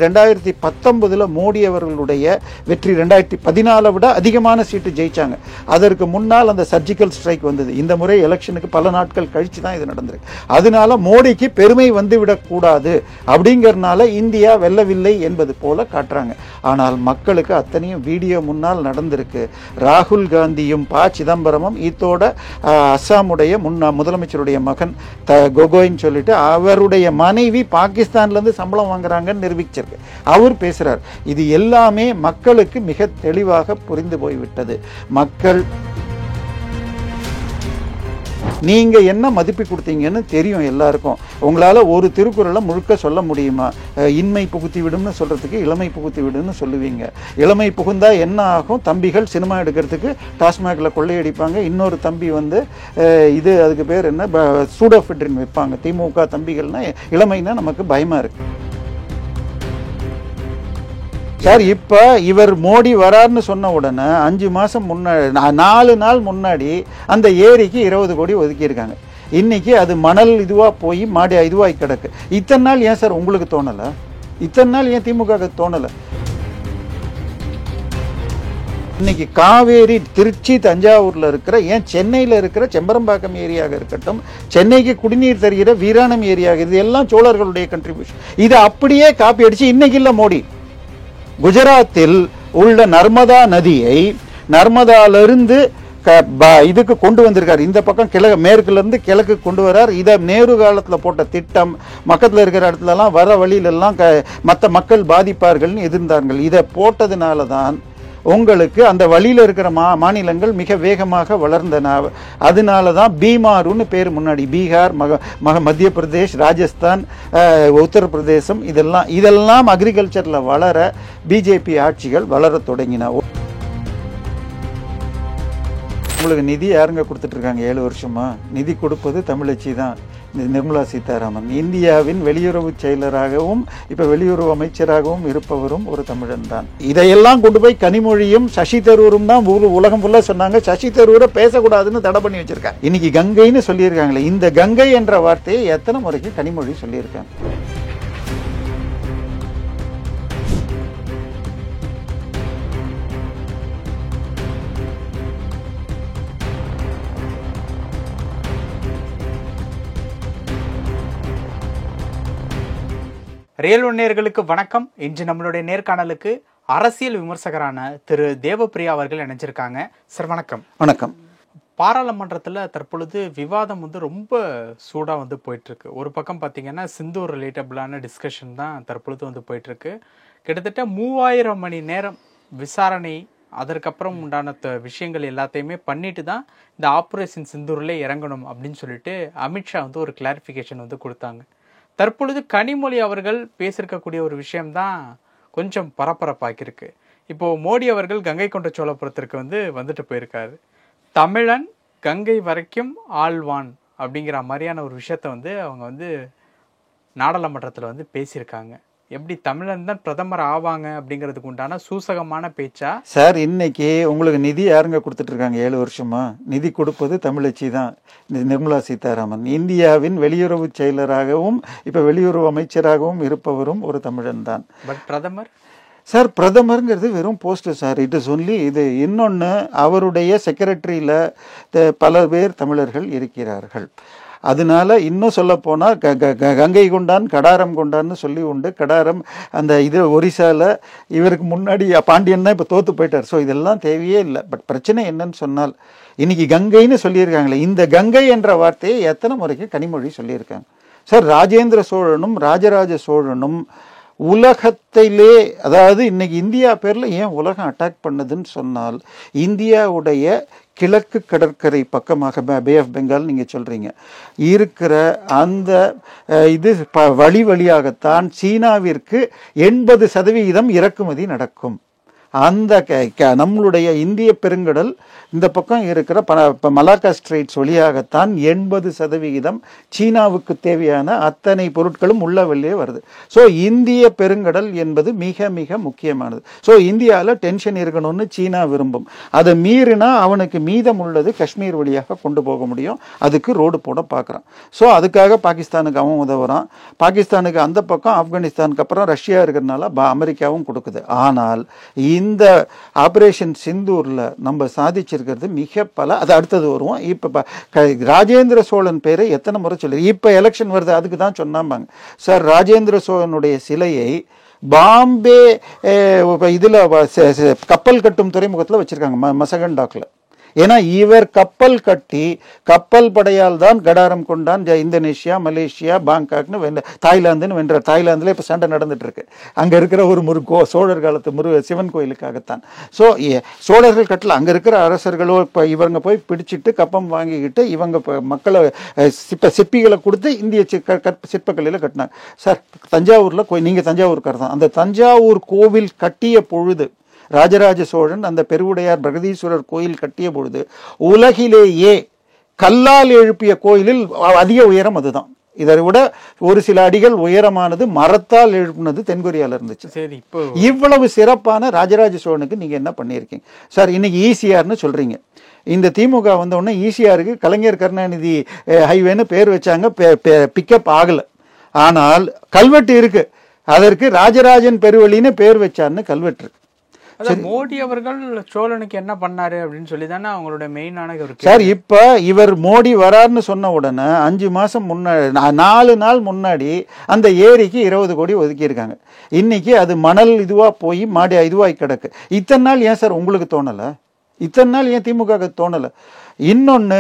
2019 மோடி அவர்களுடைய வெற்றி 2014 விட அதிகமான சீட்டு ஜெயிச்சாங்க. அதற்கு முன்னால் அந்த சர்ஜிக்கல் ஸ்ட்ரைக் வந்தது. இந்த முறை எலெக்ஷனுக்கு பல நாட்கள் கழிச்சு தான் இது நடந்திருக்கு. அதனால மோடிக்கு பெருமை வந்துவிடக்கூடாது அப்படிங்கிறதுனால இந்தியா வெல்லவில்லை என்பது போல காட்டுறாங்க. ஆனால் மக்களுக்கு அத்தனையும் வீடியோ முன்னால் நடந்திருக்கு. ராகுல் காந்தியும் ப சிதம்பரமும் இதோட அஸ்ஸாமுடைய முதலமைச்சருடைய மகன் கோகோய்ன்னு சொல்லிட்டு அவருடைய மனைவி பாகிஸ்தான்லேருந்து சம்பளம் வாங்குறாங்கன்னு நிரூபிச்சிருக்கு. அவர் பேசுறார். இது எல்லாமே மக்களுக்கு மிக தெளிவாக புரிந்து போய்விட்டது. மக்கள் நீங்க என்ன மதிப்பு கொடுத்தீங்கன்னு தெரியும் எல்லாருக்கும். உங்களால ஒரு திருக்குறளை முழுக்க சொல்ல முடியுமா? இன்மை புகுத்தி விடும்னு சொல்றதுக்கு இளமை புகுத்தி விடுன்னு சொல்லுவீங்க. இளமை புகுந்தா என்ன ஆகும்? தம்பிகள் சினிமா எடுக்கிறதுக்கு டாஸ்மாக்ல கொள்ளையடிப்பாங்க. இன்னொரு தம்பி இது அதுக்கு பேர் என்ன, சூடோஃபெட்ரின் வைப்பாங்க. திமுக தம்பிகள்னா இளமைனா நமக்கு பயமா இருக்கு சார். இப்ப இவர் மோடி வராருன்னு சொன்ன உடனே 5 மாசம் முன்னாடி 4 நாள் முன்னாடி அந்த ஏரிக்கு 20 கோடி ஒதுக்கியிருக்காங்க. இன்னைக்கு அது மணல் இதுவா போய் மாடி இதுவாய் கிடக்கு. இத்தனை நாள் ஏன் சார் உங்களுக்கு தோணல? இத்தனை நாள் ஏன் திமுக தோணல? இன்னைக்கு காவேரி திருச்சி தஞ்சாவூர்ல இருக்கிற, ஏன் சென்னையில இருக்கிற செம்பரம்பாக்கம் ஏரியாக இருக்கட்டும், சென்னைக்கு குடிநீர் தருகிற வீராணம் ஏரியாக, இது எல்லாம் சோழர்களுடைய கண்ட்ரிபியூஷன். இதை அப்படியே காப்பி அடிச்சு இன்னைக்கு இல்ல மோடி குஜராத்தில் உள்ள நர்மதா நதியை நர்மதாலிருந்து இதுக்கு கொண்டு வந்திருக்காரு. இந்த பக்கம் மேற்குல இருந்து கிழக்கு கொண்டு வர்றார். இதை நேரு காலத்தில் போட்ட திட்டம். மக்கத்தில் இருக்கிற இடத்துல எல்லாம் வர வழியிலெல்லாம் மற்ற மக்கள் பாதிப்பார்கள்னு எதிர்ந்தார்கள். இதை போட்டதுனால தான் உங்களுக்கு அந்த வழியில் இருக்கிற மாநிலங்கள் மிக வேகமாக வளர்ந்தன. அதனால தான் பீமாருன்னு பேர் முன்னாடி. பீகார், மத்திய பிரதேஷ், ராஜஸ்தான், உத்தரப்பிரதேசம் இதெல்லாம் அக்ரிகல்ச்சரில் வளர பிஜேபி ஆட்சிகள் வளர தொடங்கின. உங்களுக்கு நிதி யாருங்க கொடுத்துட்டு இருக்காங்க 7 வருஷமா? நிதி கொடுப்பது தமிழச்சி தான், நிர்மலா சீதாராமன். இந்தியாவின் வெளியுறவு செயலராகவும் இப்ப வெளியுறவு அமைச்சராகவும் இருப்பவரும் ஒரு தமிழன் தான். இதையெல்லாம் கொண்டு போய் கனிமொழியும் சசி தரூரும் தான் உலகம் ஃபுல்லா சொன்னாங்க. சசி தரூரை பேசக்கூடாதுன்னு தடை பண்ணி வச்சிருக்காங்க. இன்னைக்கு கங்கைன்னு சொல்லியிருக்காங்களே, இந்த கங்கை என்ற வார்த்தையை எத்தனை முறைக்கு கனிமொழி சொல்லியிருக்காங்க? ரியல் ஒன் நேயர்களுக்கு வணக்கம். இன்று நம்மளுடைய நேர்காணலுக்கு அரசியல் விமர்சகரான திரு தேவப்பிரியா அவர்கள் இணைஞ்சிருக்காங்க. சார் வணக்கம். வணக்கம். பாராளுமன்றத்தில் தற்பொழுது விவாதம் ரொம்ப சூடாக போயிட்டு இருக்கு. ஒரு பக்கம் பார்த்தீங்கன்னா சிந்தூர் ரிலேட்டபிளான டிஸ்கஷன் தான் தற்பொழுது போயிட்டு இருக்கு. கிட்டத்தட்ட 3000 மணி நேரம் விசாரணை, அதற்கப்புறம் உண்டான விஷயங்கள் எல்லாத்தையுமே பண்ணிட்டு தான் இந்த ஆப்ரேஷன் சிந்தூர்ல இறங்கணும் அப்படின்னு சொல்லிட்டு அமித்ஷா ஒரு கிளாரிஃபிகேஷன் கொடுத்தாங்க. தற்பொழுது கனிமொழி அவர்கள் பேசியிருக்கக்கூடிய ஒரு விஷயம்தான் கொஞ்சம் பரபரப்பாக்கியிருக்கு. இப்போ மோடி அவர்கள் கங்கை கொண்ட சோழபுரத்திற்கு வந்துட்டு போயிருக்காரு. தமிழன் கங்கை வரைக்கும் ஆழ்வான் அப்படிங்கிற மாதிரியான ஒரு விஷயத்த அவங்க நாடாளுமன்றத்தில் பேசியிருக்காங்க. எப்படி தமிழன் தான் பிரதமர் ஆவாங்க அப்படிங்கிறதுக்கு உண்டான சூசகமான பேச்சா? சார், இன்னைக்கு உங்களுக்கு நிதி யாருங்க கொடுத்துட்டு இருக்காங்க 7 வருஷமா? நிதி கொடுப்பது தமிழச்சி தான், நிர்மலா சீதாராமன். இந்தியாவின் வெளியுறவு செயலராகவும் இப்ப வெளியுறவு அமைச்சராகவும் இருப்பவரும் ஒரு தமிழன் தான். பட் பிரதமர் சார், பிரதமருங்கிறது வெறும் post sir. It is only இது. இன்னொன்று, அவருடைய செக்ரட்டரியில் பல பேர் தமிழர்கள் இருக்கிறார்கள். அதனால இன்னும் சொல்ல போனால் கங்கை கொண்டான் கடாரம் கொண்டான்னு சொல்லி உண்டு. கடாரம் அந்த ஒரிசால இவருக்கு முன்னாடி பாண்டியன் தான் இப்போ தோத்து போயிட்டார். ஸோ இதெல்லாம் தேவையே இல்லை. பட் பிரச்சனை என்னன்னு சொன்னால், இன்னைக்கு கங்கைன்னு சொல்லியிருக்காங்களே, இந்த கங்கை என்ற வார்த்தையை எத்தனை முறைக்கு கனிமொழி சொல்லியிருக்காங்க சார்? ராஜேந்திர சோழனும் ராஜராஜ சோழனும் உலகத்திலே, அதாவது இன்னைக்கு இந்தியா பேரில் ஏன் உலகம் அட்டாக் பண்ணதுன்னு சொன்னால், இந்தியாவுடைய கிழக்கு கடற்கரை பக்கமாக பே ஆஃப் பெங்கால் நீங்கள் சொல்கிறீங்க இருக்கிற அந்த வழியாகத்தான் சீனாவிற்கு 80% இறக்குமதி நடக்கும். அந்த நம்மளுடைய இந்திய பெருங்கடல் இந்த பக்கம் இருக்கிற மலாக்கா ஸ்ட்ரெயிட்ஸ் வழியாகத்தான் 80% சீனாவுக்கு தேவையான அத்தனை பொருட்களும் உள்ள வெளியே வருது. ஸோ இந்திய பெருங்கடல் என்பது மிக மிக முக்கியமானது. ஸோ இந்தியாவில் டென்ஷன் இருக்கணும்னு சீனா விரும்பும். அதை மீறினா அவனுக்கு மீதம் உள்ளது காஷ்மீர் வழியாக கொண்டு போக முடியும். அதுக்கு ரோடு போட பார்க்குறான். ஸோ அதுக்காக பாகிஸ்தானுக்கு அவன் உதவுறான். பாகிஸ்தானுக்கு அந்த பக்கம் ஆப்கானிஸ்தானுக்கு அப்புறம் ரஷ்யா இருக்கிறதுனால அமெரிக்காவும் கொடுக்குது. ஆனால் இந்த ஆபரேஷன் சிந்தூர்ல நம்ம சாதிச்சிருக்கிறது மிக பல. அது அடுத்தது வருவோம். இப்ப ராஜேந்திர சோழன் பேரை எத்தனை முறை சொல்லி இப்ப எலெக்ஷன் வருது, அதுக்கு தான் சொன்னாங்க சார். ராஜேந்திர சோழனுடைய சிலையை பாம்பே இதுல கப்பல் கட்டும் துறைமுகத்தில் வச்சிருக்காங்க, மசகன் டாக்ல. ஏன்னா இவர் கப்பல் கட்டி கப்பல் படையால் தான் கடாரம் கொண்டான் இந்தோனேஷியா, மலேசியா, பாங்காக்னு தாய்லாந்துன்னு வென்றார். தாய்லாந்துல இப்ப சண்டை நடந்துட்டு இருக்கு. அங்க இருக்கிற ஒரு சோழர் காலத்து சிவன் கோயிலுக்காகத்தான். ஸோ சோழர்கள் கட்டல, அங்க இருக்கிற அரசர்களோ இப்போ இவங்க போய் பிடிச்சிட்டு கப்பம் வாங்கிக்கிட்டு இவங்க மக்களை சிற்பிகளை கொடுத்து இந்திய சிற்பக்கலையில கட்டினாங்க சார். தஞ்சாவூர்ல நீங்க தஞ்சாவூர்கார் தான். அந்த தஞ்சாவூர் கோவில் கட்டிய பொழுது ராஜராஜ சோழன் அந்த பெருவுடையார் பிரகதீஸ்வரர் கோயில் கட்டிய பொழுது உலகிலேயே கல்லால் எழுப்பிய கோயிலில் அதிக உயரம் அதுதான். இதை விட ஒரு சில அடிகள் உயரமானது மரத்தால் எழுப்பினது தென்கொரியால இருந்துச்சு. சரி, இப்போ இவ்வளவு சிறப்பான ராஜராஜ சோழனுக்கு நீங்க என்ன பண்ணியிருக்கீங்க சார்? இன்னைக்கு ஈசிஆர்னு சொல்றீங்க. இந்த திமுக வந்த உடனே ஈசிஆருக்கு கலைஞர் கருணாநிதி ஹைவேன்னு பேர் வச்சாங்க, பிக்கப் ஆகல. ஆனால் கல்வெட்டு இருக்கு, அதற்கு ராஜராஜன் பெருவழின்னு பேர் வச்சார்னு கல்வெட்டு இருக்கு. மோடி அவர்கள் சோழனுக்கு என்ன பண்ணாரு அப்படின்னு சொல்லி தானே அவங்களோட மெயினான சார். இப்ப இவர் மோடி வராருன்னு சொன்ன உடனே 5 மாசம் முன்னாடி 4 நாள் முன்னாடி அந்த ஏரிக்கு 20 கோடி ஒதுக்கி இருக்காங்க. இன்னைக்கு அது மணல் இதுவா போய் மாடி இதுவாய் கிடக்கு. இத்தனை நாள் ஏன் சார் உங்களுக்கு தோணல? இத்தனை நாள் ஏன் திமுக தோணல? இன்னொன்னு,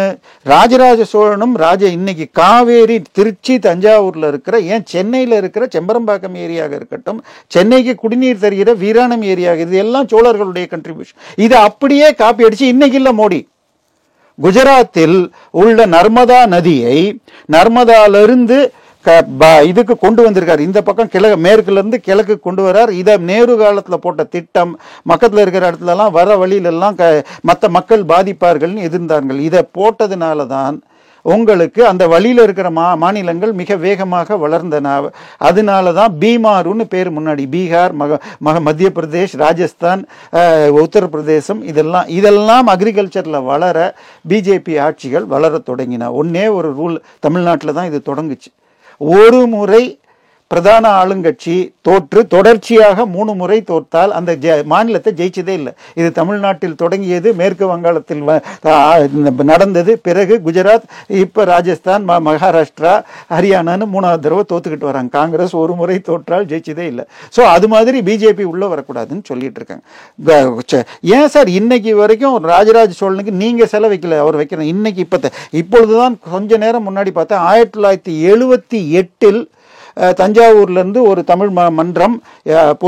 ராஜராஜ சோழனும் இன்னைக்கு காவேரி திருச்சி தஞ்சாவூர்ல இருக்கிற, ஏன் சென்னையில இருக்கிற செம்பரம்பாக்கம் ஏரியாக இருக்கட்டும், சென்னைக்கு குடிநீர் தருகிற வீராணம் ஏரியாக, இது எல்லாம் சோழர்களுடைய கண்ட்ரிபியூஷன். இதை அப்படியே காப்பி அடிச்சு இன்னைக்கு இல்ல மோடி குஜராத்தில் உள்ள நர்மதா நதியை நர்மதாலிருந்து இதுக்கு கொண்டு வந்திருக்காரு. இந்த பக்கம் மேற்குல இருந்து கிழக்கு கொண்டு வர்றார். இதை நேரு காலத்துல போட்ட திட்டம், மக்கத்துல இருக்கிற இடத்துல எல்லாம் வர வழியில எல்லாம் மற்ற மக்கள் பாதிப்பார்கள்னு எதிர்ந்தார்கள். இதை போட்டதுனாலதான் உங்களுக்கு அந்த வழியில இருக்கிற மாநிலங்கள் மிக வேகமாக வளர்ந்தன. அதனாலதான் பீமாருன்னு பேர் முன்னாடி. பீகார், மத்திய பிரதேஷ், ராஜஸ்தான், உத்தரப்பிரதேசம், இதெல்லாம் அக்ரிகல்ச்சர்ல வளர பிஜேபி ஆட்சிகள் வளர தொடங்கின. ஒன்னே ஒரு ரூல் தமிழ்நாட்டில் தான் இது தொடங்குச்சு. ஒரு முறை பிரதான ஆளுங்கட்சி தோற்று தொடர்ச்சியாக 3 முறை தோற்றால் அந்த மாநிலத்தை ஜெயிச்சதே இல்லை. இது தமிழ்நாட்டில் தொடங்கியது, மேற்கு வங்காளத்தில் நடந்தது, பிறகு குஜராத், இப்ப ராஜஸ்தான், மகாராஷ்டிரா, ஹரியானான்னு 3வது தடவை தோத்துக்கிட்டு வராங்க. காங்கிரஸ் ஒரு முறை தோற்றால் ஜெயிச்சதே இல்லை. ஸோ அது மாதிரி பிஜேபி உள்ள வரக்கூடாதுன்னு சொல்லிட்டு இருக்காங்க. ஏன் சார் இன்னைக்கு வரைக்கும் ராஜராஜ சோழனுக்கு நீங்க செலவைக்கல, அவர் வைக்கிறேன். இன்னைக்கு இப்பொழுதுதான் கொஞ்ச நேரம் முன்னாடி பார்த்தா 1978 தஞ்சாவூர்ல இருந்து ஒரு தமிழ் மன்றம்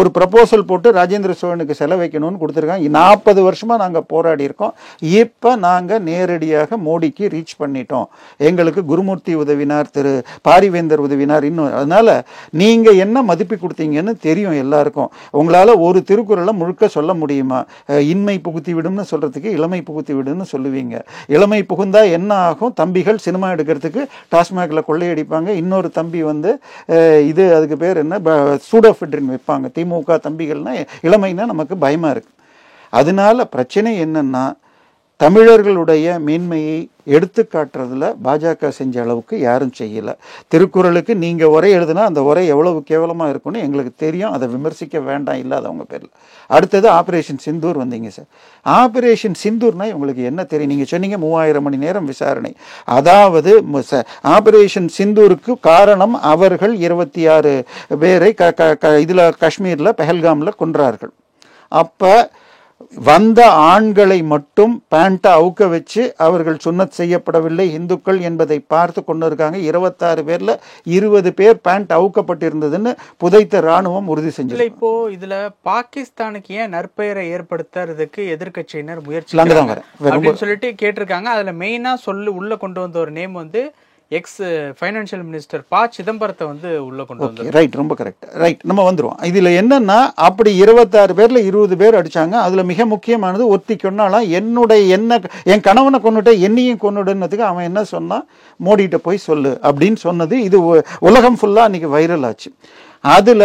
ஒரு ப்ரப்போசல் போட்டு ராஜேந்திர சோழனுக்கு செலவைக்கணும்னு கொடுத்துருக்காங்க. 40 வருஷமா நாங்க போராடி இருக்கோம். இப்ப நாங்க நேரடியாக மோடிக்கு ரீச் பண்ணிட்டோம். எங்களுக்கு குருமூர்த்தி உதவினார், திரு பாரிவேந்தர் உதவினார். இன்னும் அதனால நீங்க என்ன மதிப்பு கொடுத்தீங்கன்னு தெரியும் எல்லாருக்கும். உங்களால ஒரு திருக்குறளை முழுக்க சொல்ல முடியுமா? இன்மை புகுத்தி விடும்னு சொல்றதுக்கு இளமை புகுத்தி விடுன்னு சொல்லுவீங்க. இளமை புகுந்தா என்ன ஆகும்? தம்பிகள் சினிமா எடுக்கிறதுக்கு டாஸ்மாக்ல கொள்ளையடிப்பாங்க. இன்னொரு தம்பி இது அதுக்கு பேர் என்ன, சூடோஃபெட்ரின் வைப்பாங்க. திமுக தம்பிகள்னா இளமைனா நமக்கு பயமா இருக்கு. அதனால பிரச்சனை என்னன்னா, தமிழர்களுடைய மேன்மையை எடுத்து காட்டுறதுல பாஜக செஞ்ச அளவுக்கு யாரும் செய்யல. திருக்குறளுக்கு நீங்க உரை எழுதுனா அந்த உரை எவ்வளவு கேவலமா இருக்குன்னு எங்களுக்கு தெரியும். அதை விமர்சிக்க வேண்டாம் இல்லாதவங்க பேர்ல. அடுத்தது ஆபரேஷன் சிந்தூர் வந்தீங்க சார். ஆபரேஷன் சிந்தூர்னா உங்களுக்கு என்ன தெரியும்? நீங்க சொன்னீங்க 3000 மணி நேரம் விசாரணை. அதாவது ஆபரேஷன் சிந்தூருக்கு காரணம் அவர்கள் 26 பேரை இதுல காஷ்மீர்ல பெஹல்காம்ல கொன்றார்கள். அப்ப வந்த ஆண்களை மட்டும் பேண்ட்டை அவுக்க வச்சு அவர்கள் சுன்னத் செய்யப்படவில்லை இந்துக்கள் என்பதை பார்த்து கொண்டு இருக்காங்க. 26 பேர்ல 20 பேர் பேண்ட் அவுக்கப்பட்டிருந்ததுன்னு புதைத்த ராணுவம் உறுதி செஞ்சது. இப்போ இதுல பாகிஸ்தானுக்கு ஏன் நற்பெயரை ஏற்படுத்துறதுக்கு எதிர்கட்சியினர் முயற்சி சொல்லிட்டு கேட்டிருக்காங்க. அதுல மெயினா உள்ள கொண்டு வந்த ஒரு நேம் எக்ஸ் ஃபைனான்சியல் மினிஸ்டர் ப சிதம்பரத்தை வந்து உள்ள கொண்டு வந்தாங்க. ரைட், ரொம்ப கரெக்ட். ரைட், நம்ம வந்துருவோம். இதுல என்னன்னா, அப்படி 26 பேர்ல 20 பேர் அடிச்சாங்க. அதுல மிக முக்கியமானது ஒத்தி கொன்னாலாம் என் கணவனை கொன்னுட்ட என்னையும் கொன்னுடுன்னதுக்கு அவன் என்ன சொன்னா, மோடிட்ட போய் சொல்லு அப்படின்னு சொன்னது. இது உலகம் ஃபுல்லா அன்னைக்கு வைரல் ஆச்சு. அதுல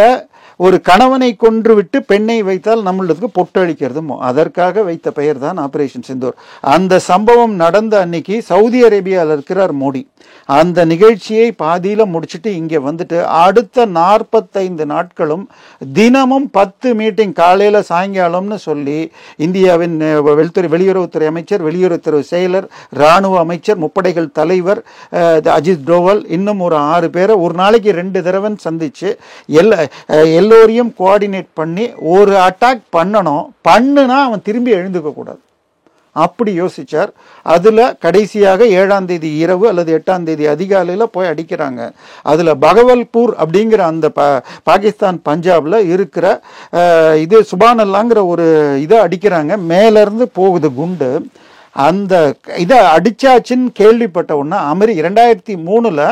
ஒரு கணவனை கொன்று விட்டு பெண்ணை வைத்தால் நம்மளுக்கு பொட்டு அழிக்கிறதும் அதற்காக வைத்த பெயர் தான் ஆபரேஷன் சிந்தூர். அந்த சம்பவம் நடந்த அன்னைக்கு சவுதி அரேபியாவில் இருக்கிறார் மோடி. அந்த நிகழ்ச்சியை பாதியில முடிச்சுட்டு இங்க வந்துட்டு அடுத்த 45 நாட்களும் தினமும் 10 மீட்டிங் காலையில சாயங்காலம்னு சொல்லி இந்தியாவின் வெளியுறவுத்துறை அமைச்சர், வெளியுறவுத்துறை செயலர், ராணுவ அமைச்சர், முப்படைகள் தலைவர் அஜித் டோவல், இன்னும் ஒரு 6 பேரை ஒரு நாளைக்கு 2 தடவை சந்திச்சு எல்லோரையும் கோஆர்டினேட் பண்ணி ஒரு அட்டாக் பண்ணுனா அவன் திரும்பி எழுந்துக்க கூடாது, அப்படி யோசிச்சார். அதுல கடைசியாக 7ஆம் தேதி இரவு அல்லது 8ஆம் தேதி அதிகாலையில போய் அடிக்கிறாங்க. அதுல பகவல்பூர் அப்படிங்கிற அந்த பாகிஸ்தான் பஞ்சாப்ல இருக்கிற இது சுபானல்லாங்கிற ஒரு இதை அடிக்கிறாங்க. மேல இருந்து போகுது குண்டு. அந்த இதை அடிச்சாச்சுன்னு கேள்விப்பட்ட உடனே 2003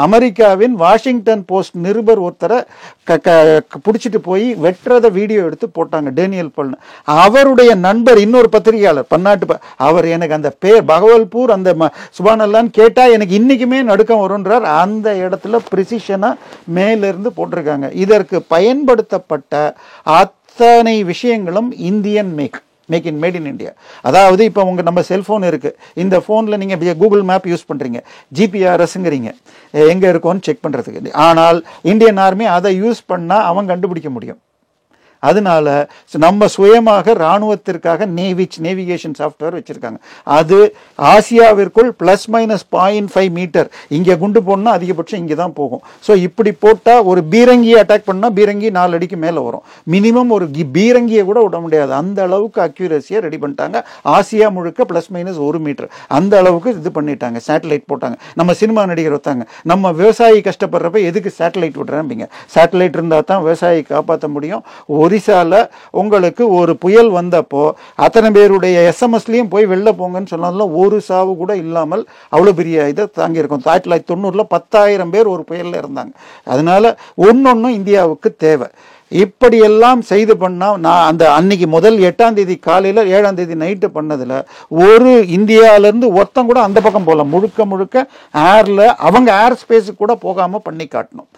அமெரிக்காவின் வாஷிங்டன் போஸ்ட் நிருபர் ஒருத்தரை பிடிச்சிட்டு போய் வெட்டுறத வீடியோ எடுத்து போட்டாங்க, டேனியல் பல். அவருடைய நண்பர் இன்னொரு பத்திரிகையாளர் பன்னாட்டு அவர் எனக்கு அந்த பேர் பகவல்பூர் அந்த சுபானல்லான்னு கேட்டா எனக்கு இன்னைக்குமே நடுக்கம் வரும்ன்றார். அந்த இடத்துல பிரிசிஷனா மேலிருந்து போட்டிருக்காங்க. இதற்கு பயன்படுத்தப்பட்ட அத்தனை விஷயங்களும் இந்தியன் மேக் இன் இந்தியா. அதாவது இப்போ நம்ம செல்போன் இருக்கு, இந்த போன்ல நீங்க கூகுள் மேப் யூஸ் பண்றீங்க, ஜிபிஆர்எஸ்ங்கிறீங்க, எங்க இருக்கோன்னு செக் பண்றதுக்கு. ஆனால் இந்தியன் ஆர்மி அதை யூஸ் பண்ணா அவன் கண்டுபிடிக்க முடியும். அதனால நம்ம சுயமாக ராணுவத்திற்காக நேவிகேஷன் சாஃப்ட்வேர் வச்சிருக்காங்க. அது ஆசியாவிற்குள் +-0.5 மீட்டர் இங்க குண்டு போடணும், அதிகபட்சம் இங்கே தான் போகும். ஸோ இப்படி போட்டா ஒரு பீரங்கியை அட்டாக் பண்ணா பீரங்கி 4 அடிக்கு மேல வரும். மினிமம் ஒரு பீரங்கியை கூட விட முடியாது. அந்த அளவுக்கு அக்யூரஸியா ரெடி பண்ணிட்டாங்க. ஆசியா முழுக்க +-1 மீட்டர் அந்த அளவுக்கு இது பண்ணிட்டாங்க. சேட்டலைட் போட்டாங்க. நம்ம சினிமா நடிகர் வந்தாங்க, நம்ம விவசாயி கஷ்டப்படுறப்ப எதுக்கு சேட்டலைட் விடுறாங்க? சேட்டலைட் இருந்தா தான் விவசாயி காப்பாற்ற முடியும். ஒரிசால உங்களுக்கு ஒரு புயல் வந்தப்போ அத்தனை பேருடைய எஸ்எம்எஸ்லயும் போய் வெளில போங்கன்னு சொன்னாலும் ஒரு சாவு கூட இல்லாமல் அவ்வளவு பெரிய இதை தாங்கியிருக்கும். 1990 10,000 பேர் ஒரு புயல்ல இருந்தாங்க. அதனால ஒன்னொன்னும் இந்தியாவுக்கு தேவை. இப்படியெல்லாம் செய்து பண்ணா நான் அந்த அன்னைக்கு முதல் 8ஆம் தேதி காலையில 7ஆம் தேதி நைட்டு பண்ணதுல ஒரு இந்தியால இருந்து ஒருத்தம் கூட அந்த பக்கம் போல முழுக்க ஏர்ல அவங்க ஏர் ஸ்பேஸுக்கு கூட போகாம பண்ணி காட்டணும்.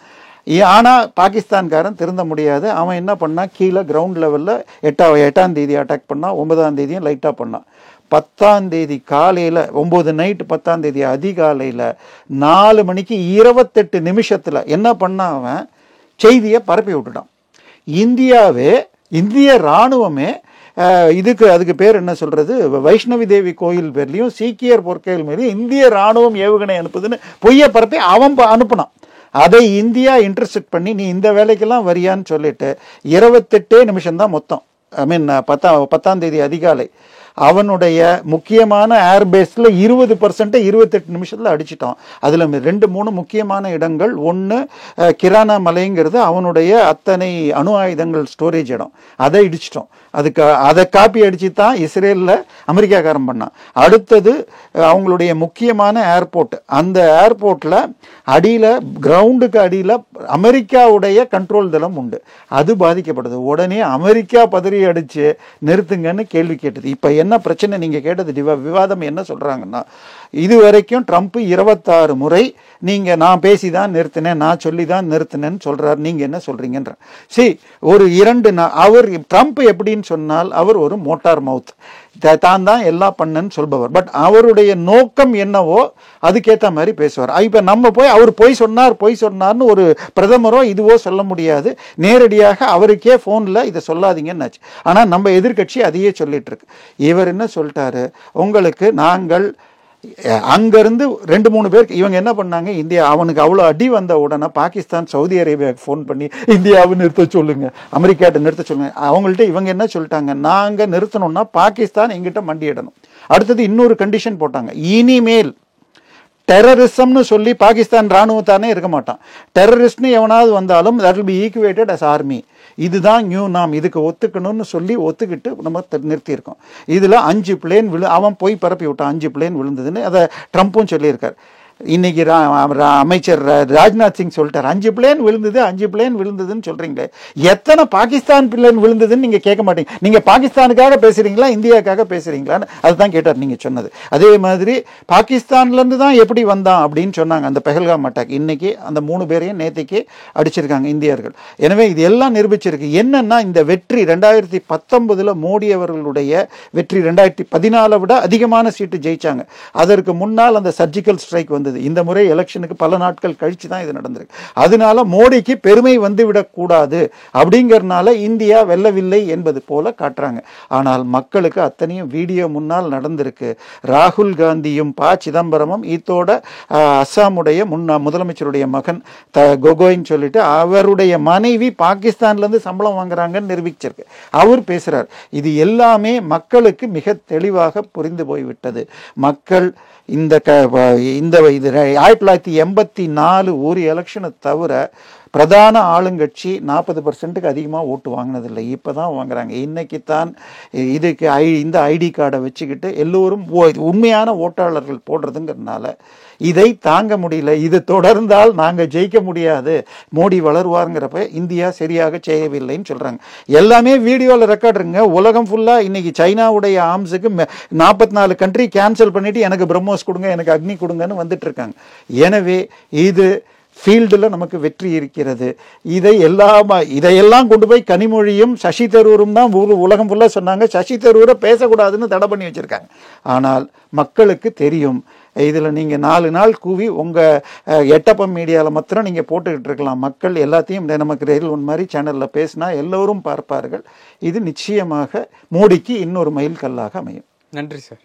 ஆனா பாகிஸ்தான்காரன் திருந்த முடியாது. அவன் என்ன பண்ணா, கீழே கிரவுண்ட் லெவல்ல 8ஆம் தேதி அட்டாக் பண்ணா, 9ஆம் தேதியும் லைட்டா பண்ணான். 10ஆம் தேதி காலையில 9 நைட்டு 10ஆம் தேதி அதிகாலையில 4 மணிக்கு 28 நிமிஷத்துல என்ன பண்ணா, அவன் செய்தியை பரப்பி விட்டுட்டான். இந்திய ராணுவமே அதுக்கு பேர் என்ன சொல்றது, வைஷ்ணவி தேவி கோயில் பேர்லயும் சீக்கியர் பொற்கையில் மேலேயும் இந்திய ராணுவம் ஏவுகணை அனுப்புதுன்னு பொய்ய பரப்பி அவன் அனுப்புனான். அதை இந்தியா இன்டர்செப்ட் பண்ணி நீ இந்த வேலைக்கெல்லாம் வரியான்னு சொல்லிட்டு 28 நிமிஷம் தான் மொத்தம். 10ஆம் தேதி அதிகாலை அவனுடைய முக்கியமான ஏர்பேஸ்ல 20% 28 நிமிஷத்துல அடிச்சிட்டான். அதுல 2-3 முக்கியமான இடங்கள். ஒன்னு கிரானா மலைங்கிறது அவனுடைய அத்தனை அணு ஆயுதங்கள் ஸ்டோரேஜ் இடம், அதை இடிச்சிட்டோம். அதை காப்பி அடிச்சு தான் இஸ்ரேல்ல அமெரிக்காக்காரன் பண்ணான். அடுத்தது அவங்களுடைய முக்கியமான ஏர்போர்ட், அந்த ஏர்போர்ட்ல அடியில கிரவுண்டுக்கு அடியில அமெரிக்காவுடைய கண்ட்ரோல் தளம் உண்டு, அது பாதிக்கப்படுது. உடனே அமெரிக்கா பதறி அடிச்சு நிறுத்துங்கன்னு கேள்வி கேட்டது. இப்ப என்ன பிரச்சனை, நீங்க கேட்டது விவாதம் என்ன சொல்றாங்கன்னா, இதுவரைக்கும் ட்ரம்ப் 26 முறை நான் பேசிதான் நிறுத்தினேன், நான் சொல்லிதான் நிறுத்தினேன்னு சொல்றாரு, நீங்க என்ன சொல்றீங்கன்ற. ஒரு 2 அவர் ட்ரம்ப் எப்படின்னு சொன்னால் அவர் ஒரு மோட்டார் மவுத், தான் எல்லாம் பண்ணன்னு சொல்பவர். பட் அவருடைய நோக்கம் என்னவோ அதுக்கேற்ற மாதிரி பேசுவார். இப்ப நம்ம போய் அவர் பொய் சொன்னார்னு ஒரு பிரதமரோ இதுவோ சொல்ல முடியாது. நேரடியாக அவருக்கே போன்ல இதை சொல்லாதீங்கன்னு ஆச்சு. ஆனா நம்ம எதிர்கட்சி அதையே சொல்லிட்டு இருக்கு. இவர் என்ன சொல்லிட்டாரு, உங்களுக்கு நாங்கள் அங்கிருந்து 2-3 பேர் இவங்க என்ன பண்ணாங்க, இந்தியா அவனுக்கு அவ்வளவு அடி வந்த உடனே பாகிஸ்தான் சவுதி அரேபியாவுக்கு போன் பண்ணி இந்தியாவை நிறுத்த சொல்லுங்க, அமெரிக்காட்ட நிறுத்த சொல்லுங்க. அவங்கள்ட்ட இவங்க என்ன சொல்லிட்டாங்க, நாங்க நிறுத்தணும்னா பாகிஸ்தான் எங்கிட்ட மண்டியிடணும். அடுத்தது இன்னொரு கண்டிஷன் போட்டாங்க, இனிமேல் டெரரிசம்னு சொல்லி பாகிஸ்தான் ராணுவத்தானே இருக்க மாட்டான், டெரரிஸ்ட்னு எவனாவது வந்தாலும் that will be equated as army. இதுதான் நியூ நாம், இதுக்கு ஒத்துக்கணும்னு சொல்லி ஒத்துக்கிட்டு நம்ம நிறுத்தியிருக்கோம். இதுல 5 பிளேன் அவன் போய் பரப்பி விட்டான், 5 பிளேன் விழுந்ததுன்னு அதை ட்ரம்ப்பும் சொல்லியிருக்கார். இன்னைக்கு அமைச்சர் ராஜ்நாத் சிங் சொல்லிட்டார் 5 பிளேன் விழுந்தது 5 பிளேன் விழுந்ததுன்னு சொல்றீங்களே, எத்தனை பாகிஸ்தான் பிளேன் விழுந்ததுன்னு நீங்க கேட்க மாட்டீங்க. நீங்க பாகிஸ்தானுக்காக பேசுறீங்களா இந்தியாவுக்காக பேசுறீங்களான்னு அதுதான் கேட்டார் நீங்க சொன்னது. அதே மாதிரி பாகிஸ்தான்ல இருந்து தான் எப்படி வந்தான் அப்படின்னு சொன்னாங்க அந்த பெஹல்காம் அட்டாக். இன்னைக்கு அந்த 3 பேரையும் நேத்திக்கு அடிச்சிருக்காங்க இந்தியர்கள். எனவே இது எல்லாம் நிரூபிச்சிருக்கு. என்னன்னா இந்த வெற்றி 2019 மோடி அவர்களுடைய வெற்றி 2014 விட அதிகமான சீட்டு ஜெயிச்சாங்க. அதற்கு முன்னால் அந்த சர்ஜிக்கல் ஸ்ட்ரைக் வந்தது. இந்த முறை எலெக்ஷனுக்கு பல நாட்கள் கழிச்சு தான் இது நடந்திருக்கு. அதனால மோடிக்கு பெருமை வந்துவிடக் கூடாது அப்படிங்கறதுனால இந்தியா வெல்லவில்லை என்பது போல காட்டுறாங்க. ஆனால் மக்களுக்கு அத்தனையும் வீடியோ முன்னால் நடந்திருக்கு. ராகுல் காந்தியும் சிதம்பரமும் இதோட அஸ்ஸாமுடைய முதலமைச்சருடைய மகன் கோகோய்ன்னு சொல்லிட்டு அவருடைய மனைவி பாகிஸ்தான்ல இருந்து சம்பளம் வாங்குறாங்கன்னு நிரூபிச்சிருக்கு. அவர் பேசுறார். இது எல்லாமே மக்களுக்கு மிக தெளிவாக புரிந்து போய்விட்டது. மக்கள் இந்த 1984 ஒரு எலெக்ஷனை தவிர பிரதான ஆளுங்கட்சி 40% அதிகமாக ஓட்டு வாங்கினதில்லை. இப்போ தான் வாங்குறாங்க. இன்னைக்கு தான் இதுக்கு இந்த ஐடி கார்டை வச்சுக்கிட்டு எல்லோரும் உண்மையான ஓட்டாளர்கள் போடுறதுங்கிறதுனால இதை தாங்க முடியல. இது தொடர்ந்தால் நாங்கள் ஜெயிக்க முடியாது, மோடி வளருவாருங்கிறப்ப இந்தியா சரியாக செய்யவில்லைன்னு சொல்றாங்க. எல்லாமே வீடியோவில் ரெக்கார்டுங்க. உலகம் ஃபுல்லா இன்னைக்கு சைனாவுடைய ஆர்ம்ஸுக்கு 44 கண்ட்ரி கேன்சல் பண்ணிட்டு எனக்கு பிரம்மோஸ் கொடுங்க, எனக்கு அக்னி கொடுங்கன்னு வந்துட்டு இருக்காங்க. எனவே இது ஃபீல்டில் நமக்கு வெற்றி இருக்கிறது. இதையெல்லாம் கொண்டு போய் கனிமொழியும் சசி தரூரும் தான் உலகம் ஃபுல்லாக சொன்னாங்க. சசி தரூரை பேசக்கூடாதுன்னு தடை பண்ணி வச்சிருக்காங்க. ஆனால் மக்களுக்கு தெரியும். இதில் நீங்கள் 4 நாள் கூவி உங்கள் எட்டப்பம் மீடியாவில் மாத்திரம் நீங்கள் போட்டுக்கிட்டு இருக்கலாம். மக்கள் எல்லாத்தையும் நமக்கு ரயில் ஒன் மாதிரி சேனலில் பேசினா எல்லோரும் பார்ப்பார்கள். இது நிச்சயமாக மோடிக்கு இன்னொரு மைல் கல்லாக அமையும். நன்றி சார்.